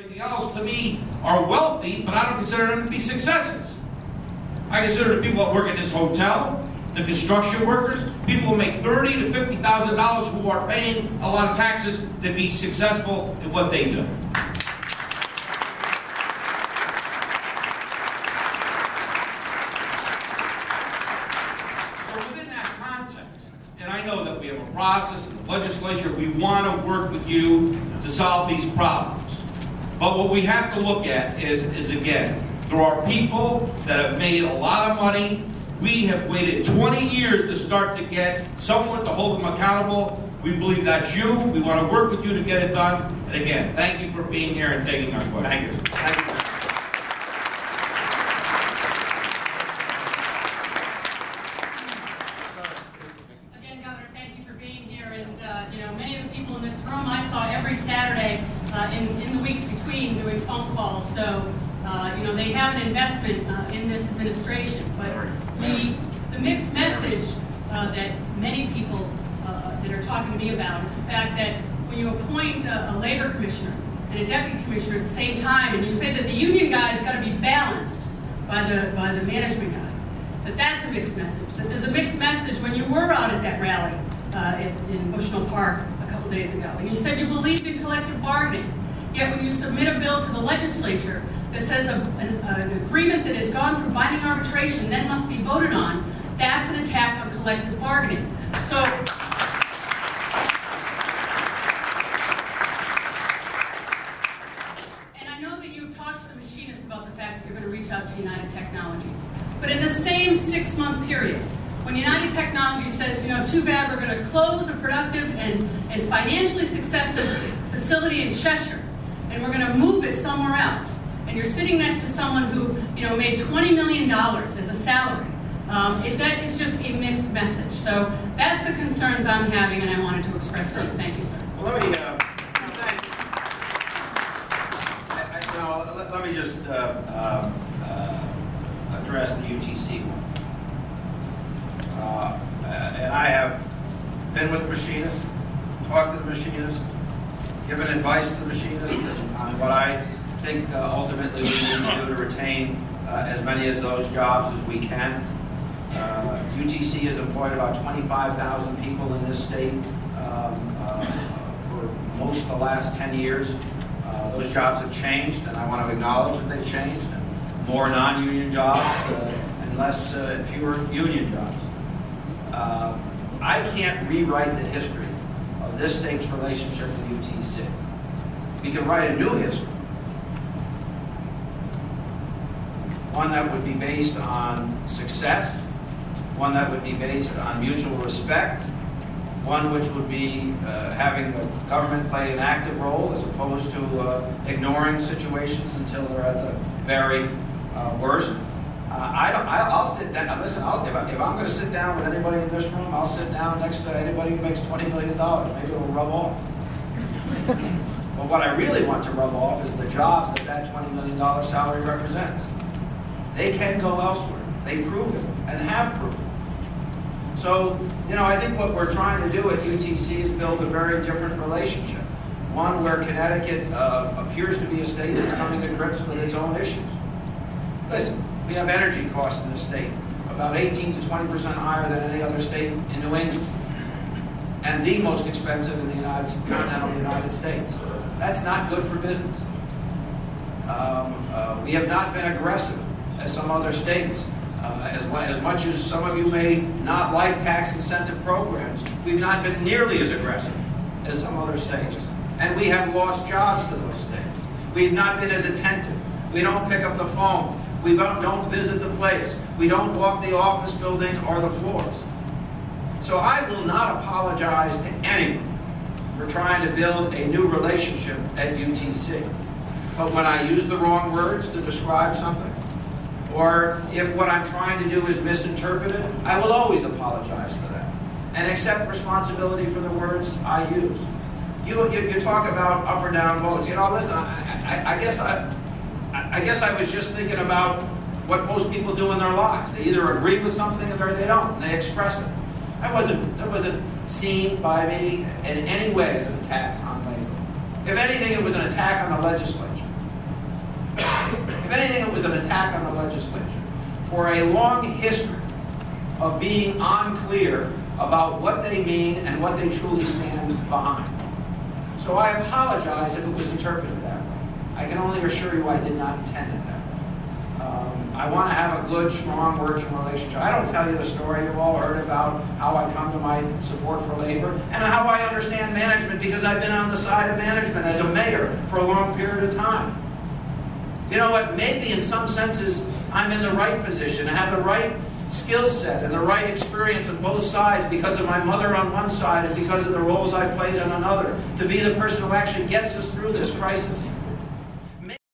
everything else, to me, are wealthy, but I don't consider them to be successes. I consider the people that work in this hotel, the construction workers, people who make $30,000 to $50,000 who are paying a lot of taxes to be successful in what they do. So within that context, and I know that we have a process in the legislature, we want to work with you to solve these problems. But what we have to look at is again, there are people that have made a lot of money. We have waited 20 years to start to get someone to hold them accountable. We believe that's you. We want to work with you to get it done. And again, thank you for being here and taking our questions. Thank you. Thank you. Again, Governor, thank you for being here. And you know, many of the people in this room I saw every Saturday in the weeks between doing phone calls. So you know, they have an investment in this administration. But the mixed message that many people that are talking to me about is the fact that when you appoint a labor commissioner and a deputy commissioner at the same time, and you say that the union guy's got to be balanced by the management guy, that's a mixed message. That there's a mixed message when you were out at that rally in Bushnell Park a couple days ago, and you said you believed in collective bargaining. Yet when you submit a bill to the legislature that says an agreement that has gone through binding arbitration then must be voted on, that's an attack on collective bargaining. So, and I know that you've talked to the machinist about the fact that you're going to reach out to United Technologies. But in the same 6-month period, when United Technologies says, you know, too bad, we're going to close a productive and financially successful facility in Cheshire, and we're going to move it somewhere else. And you're sitting next to someone who, you know, made $20 million as a salary. That is just a mixed message. So that's the concerns I'm having, and I wanted to express to you. Thank you, sir. Well, let me just address the UTC one. And I have been with the machinist, talked to the machinist, given advice to the machinist on what I think ultimately we need to do to retain as many of those jobs as we can. UTC has employed about 25,000 people in this state for most of the last 10 years. Those jobs have changed, and I want to acknowledge that they've changed. And more non-union jobs and fewer union jobs. I can't rewrite the history of this state's relationship with UTC. We can write a new history. One that would be based on success, one that would be based on mutual respect, one which would be having the government play an active role as opposed to ignoring situations until they're at the very worst. I'll sit down. Listen, if I'm going to sit down with anybody in this room, I'll sit down next to anybody who makes $20 million. Maybe it'll rub off. But what I really want to rub off is the jobs that $20 million salary represents. They can go elsewhere. They prove it and have proved it. So, you know, I think what we're trying to do at UTC is build a very different relationship. One where Connecticut appears to be a state that's coming to grips with its own issues. Listen, we have energy costs in this state about 18 to 20% higher than any other state in New England, and the most expensive in the continental United States. That's not good for business. We have not been aggressive as some other states. As much as some of you may not like tax incentive programs, we've not been nearly as aggressive as some other states. And we have lost jobs to those states. We've not been as attentive. We don't pick up the phone. We don't visit the place. We don't walk the office building or the floors. So I will not apologize to anyone for trying to build a new relationship at UTC. But when I use the wrong words to describe something, or if what I'm trying to do is misinterpreted, I will always apologize for that and accept responsibility for the words I use. You talk about up or down votes. You know, listen, I guess I was just thinking about what most people do in their lives. They either agree with something or they don't, and they express it. That wasn't seen by me in any way as an attack on labor. If anything, it was an attack on the legislature. attack on the legislature for a long history of being unclear about what they mean and what they truly stand behind. So I apologize if it was interpreted that way. I can only assure you I did not intend it that way. I want to have a good, strong working relationship. I don't tell you the story you've all heard about how I come to my support for labor and how I understand management, because I've been on the side of management as a mayor for a long period of time. You know what? Maybe in some senses I'm in the right position. I have the right skill set and the right experience on both sides because of my mother on one side and because of the roles I've played on another, to be the person who actually gets us through this crisis.